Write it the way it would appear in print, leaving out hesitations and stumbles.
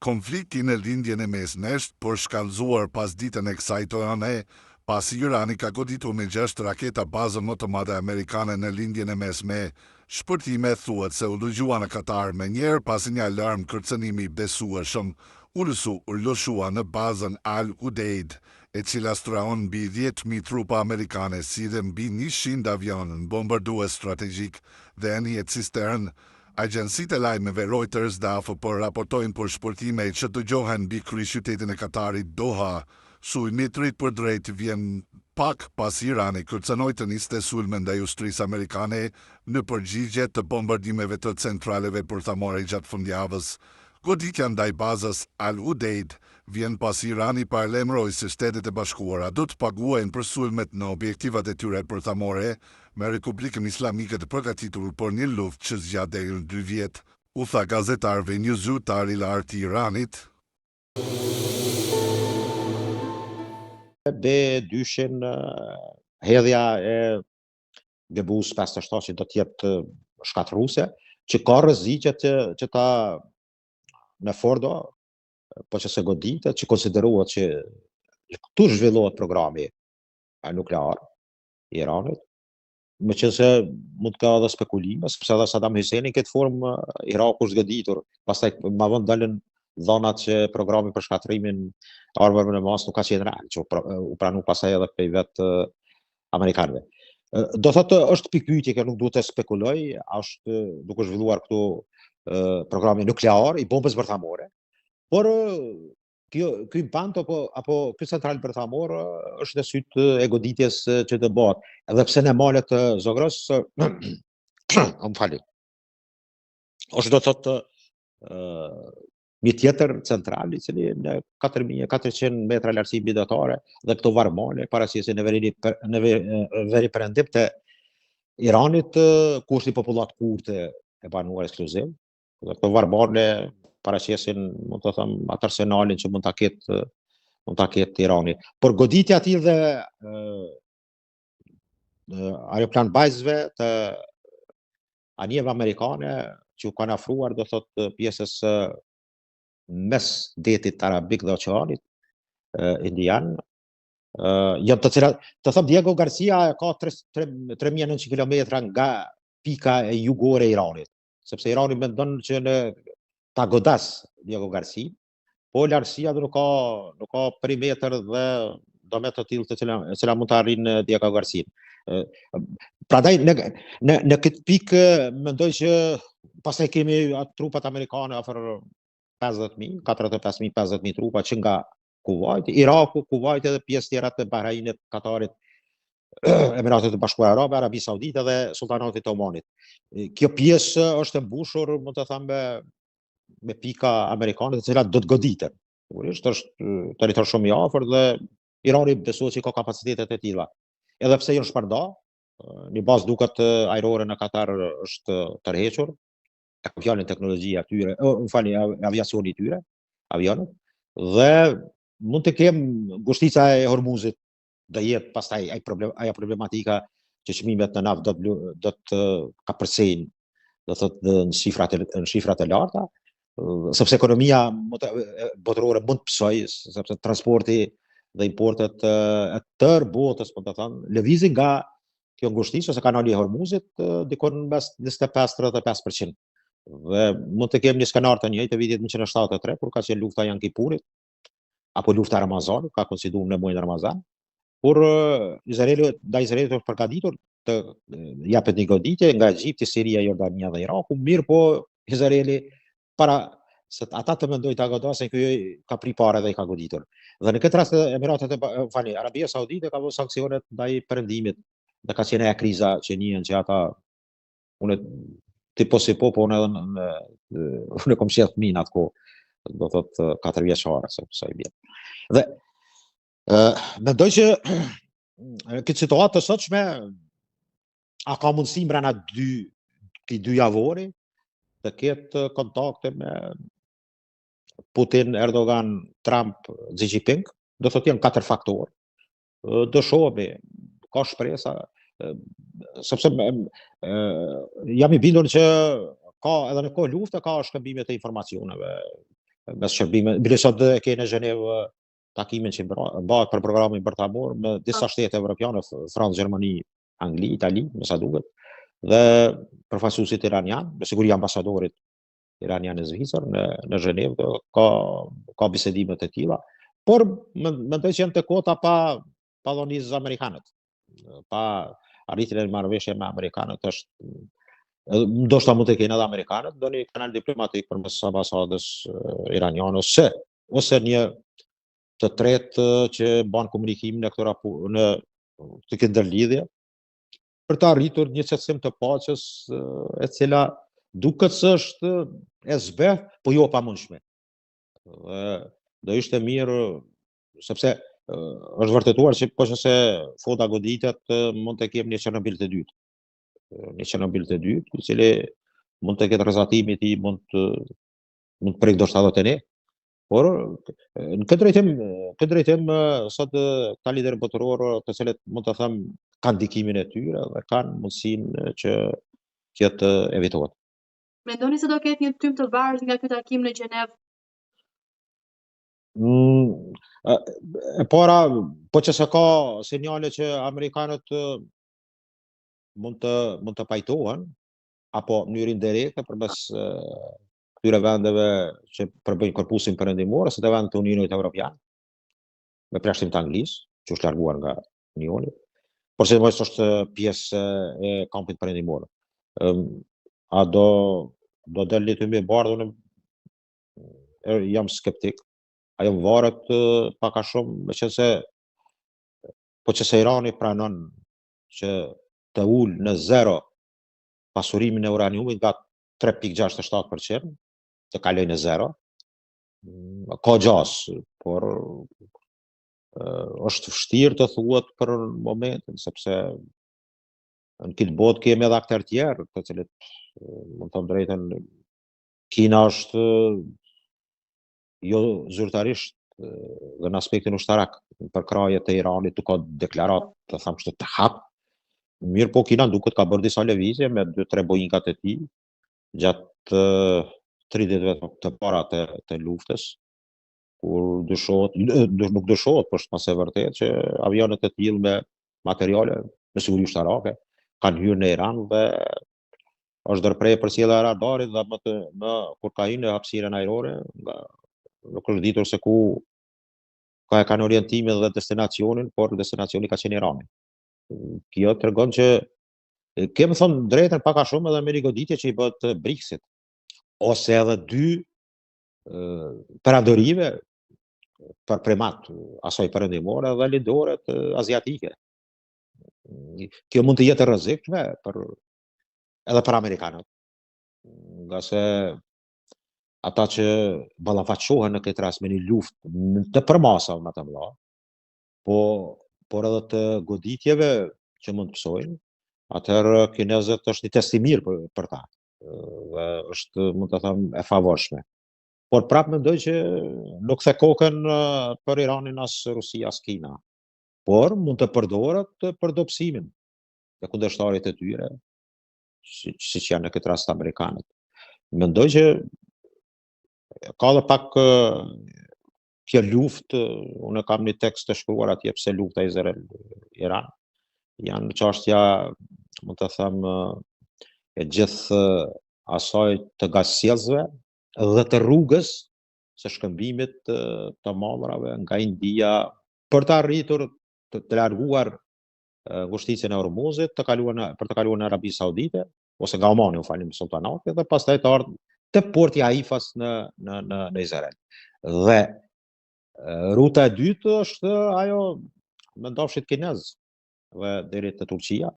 Konflikti në lindjen e Mesnesht por shkallëzuar pas ditën e kësaj tonë, pasi Irani ka goditur me 6 raketa bazën më të madhe amerikane në lindjen e mesme. Shpërtime thuhet se u dëgjua në Katar me njerë pasi një alarm kërcënimi besueshëm u lëshua në bazën Al Udeid, e cila straon mbi 10.000 trupa amerikane si dhe mbi 100 avionën bombardues strategjik dhe anijet cistern. Agjensitë e lajmeve Reuters dhe AFP raportojnë për shpërtime që dëgjohen mbi kryeqytetin e Katarit Doha. Sulmi drejt për drejt vjen pak pas Irani kërcënoi të niste sulme ndaj ushtrisë amerikane në përgjigje të bombardimeve të centraleve përthamore gjatë fundjavës. Goditja ndaj bazës Al Udeid vjen pas Irani paralajmëroi se Shtetet e Bashkuara do të paguajnë për sulmet në objektivat e tyre përthamore me Republikën Islamike të përgatitur për një luftë që zgjat deri në 2 vjet, u tha gazetarëve një zyrtar i lartë i Iranit. Be dyshin hedhja e Gebus 57 që do të jetë shkatërruese, që ka rreziqe që ta në Fordo, po që se goditet, që konsiderohet që këtu zhvillohet programi nuklear i Iranit, me që se mund të ka edhe spekulime, sepse edhe Saddam Husseini këtë formë Iraku është goditur, pastaj ma vënd dalën dhonat që programi për shkatrimin armëve në mas nuk ka qenë real, që u pranu pasaj edhe prej vetë amerikanëve. Do thotë është pikpyetje që nuk duhet të spekuloj, është duke zhvilluar këtu programi nuklear i bombës bërthamore, por ky impant apo ky central bërthamor është në sytë e goditjes që të bëhet, edhe pse në malet të Zogros, më fali, është do të thotë një tjetër central i cili në 4.400 metra lartësi mbijetare dhe këto varmale paraqesin në veri perëndim të Iranit kushti popullat kurte e banuar ekskluziv. Dhe këto varmale paraqesin, mund të them, atë arsenalin që mund ta ketë Irani. Por goditja aty dhe aeroplan bazëve të anijeve amerikane që u kanë afruar, do thotë pjesës mes detit arabik dhe oqeanit indian, janë të cilat, të them, Diego Garcia ka 3.900 kilometra nga pika e jugore e Iranit, sepse Irani mendon që ta godas Diego Garcia, po lartësia nuk ka perimetër dhe domet të tillë të cila mund të arrijnë Diego Garcia. Prandaj në këtë pikë mendoj që pastaj kemi atë trupat amerikane afër 50.000, 45.000-50.000 trupa që nga Kuwait, Iraku, Kuwait edhe pjesë tjera të Bahrajnit, Katarit, Emiratet e Bashkuara Arabe, Arabi Saudite dhe Sultanatit të Omanit. Kjo pjesë është e mbushur, mund të them, me pika amerikane të cilat do të goditen. Sigurisht është territor shumë i afër dhe Irani besohet që ka kapacitetet e tilla. Edhe pse janë shparda, një bazë duket ajrore në Katar është tërhequr, e fjalën teknologjia tyre, aviacioni i tyre, avionët, dhe mund të kem ngushtica e Hormuzit, do jetë pastaj ajo problematika që çmimet në naftë do të kapërcejnë, do thotë në shifrat e larta, sepse ekonomia botërore mund të psojë, sepse transporti dhe importet e tërë botës, po të thënë, lëvizin nga kjo ngushticë ose kanali i Hormuzit dikon mes 25-35%. Dhe mund të kemi një skenar të njëjtë të vitit 1973, kur ka qenë lufta Yom Kipurit, apo lufta e Ramazanit, ka koinciduar në muajin Ramazan, kur Izraeli është përgatitur të japet një goditje nga Egjipti, Siria, Jordania dhe Iraku, mirë po Izraeli para se ata të mendojnë ta godasin, ky ka pri parë dhe i ka goditur. Dhe në këtë rast Arabia Saudite ka vënë sanksionet ndaj Perëndimit, dhe ka qenë kriza që njihen që ata unë tipo si po unë kom qenë fëmijë atko, do thotë 4 vjeçare sa i bie. Dhe mendoj që këtë situatë të sotshme a ka mundësi brenda dy javori të ketë kontakte me Putin, Erdogan, Trump, Xi Jinping, do thotë janë 4 faktorë. Do shohemi, ka shpresa, sepse jam i bindur që ka edhe në kohë lufte ka shkëmbime të informacioneve. mes shërbime, bile sot dhe ke në Gjenevë takimin që bëhet për programin bërtamor me disa shtete evropiane, Francë, Gjermani, Angli, Itali, me sa duket, dhe përfaqësuesit iranian, me siguri ambasadorit iranian e Zvicër në Gjenevë dhe ka bisedime të tilla, por mendoj që janë të kota pa dhonizë amerikanët, pa arritjen e marrëveshje me amerikanët është ndoshta mund të kenë edhe amerikanët do një kanal diplomatik përmes ambasadës iraniane ose një të tretë që bën komunikimin e në këtë ndërlidhje për të arritur një qetësim të paqes e cila duket se është e zbeth, po jo pamundshme. Do ishte mirë sepse është vërtetuar që po nëse fota goditet mund të kemi një Çernobil të dytë. Një Çernobil të dytë, i cili mund të ketë rrezatimi i tij mund të prek ndoshta edhe te ne. Por në këtë drejtim sot ka liderë botërorë të cilët mund të them kanë ndikimin e tyre dhe kanë mundësinë që të evitohet. Mendoni se do ketë një tym të varur nga ky takim në Gjenevë? E para, po që se ka sinjale që amerikanët mund të pajtohen apo në mënyrë indirekte përmes këtyre vendeve që përbëjnë korpusin perëndimor ose të vendet të Unionit Evropian me plashtim të Anglisë, që është larguar nga Unioni, por se mos është pjesë e kampit perëndimor. A do dalë të më bardhë, jam skeptik. Ajo varet pak a shumë, meqense po që se Irani pranon që të ulë në zero pasurimin e uraniumit nga 3.67%, të kaloj në zero, ka gjas, por është vështirë të thuhet për momentin, sepse në këtë botë kemi edhe aktorë tjerë, të cilët mund të them drejtën, Kina është jo zyrtarisht dhe në aspektin ushtarak për kraje të Iranit të ka deklarat të them kështu të hap. Mirë po Kina duket ka bërë disa lëvizje me 2-3 Boeingat e tij gjatë 30 viteve të para të luftës, kur nuk dyshohet, por është pas e vërtetë që avionet e tillë me materiale me siguri ushtarake kanë hyrë në Iran dhe është ndërprerje përcjellja e radarit dhe kur ka hyrë në hapësirën ajrore, nuk është ditur se ku ka kanë orientimin dhe destinacionin, por destinacioni ka qenë Irani. Kjo tregon që kemi thonë drejtën pak a shumë edhe me rigoditje që i bëhet BRICS-it, ose edhe 2 peradorive për primat asaj perëndimore dhe lidoret aziatike. Kjo mund të jetë rrezikshme edhe për amerikanët, nga se ata që ballafaqohen në këtë rast me një luftë të përmasave më të mëdha, por edhe të goditjeve që mund të psojnë, atëherë kinezët është një test i mirë për ta, dhe është, mund të them, e favorshme. Por prapë mendoj që nuk the kokën për Iranin as Rusia as Kina, por mund të përdoret për dobësimin e kundërshtarit e tyre, siç janë në këtë rast amerikanët. Mendoj që ka dhe pak kjo luftë, unë kam një tekst të shkruar atje pse lufta Izrael-Iran janë çështja, mund të them, e gjithë asaj të gazsjellsve dhe të rrugës së shkëmbimit të mallrave nga India për të arritur të larguar ngushticën e Hormuzit, për të kaluar në Arabi Saudite ose nga Omani, u falni, sultanati, dhe pastaj të ardhur te porti Haifas në Izrael. Dhe ruta e dytë është ajo me ndofshit kinez dhe deri te Turqia,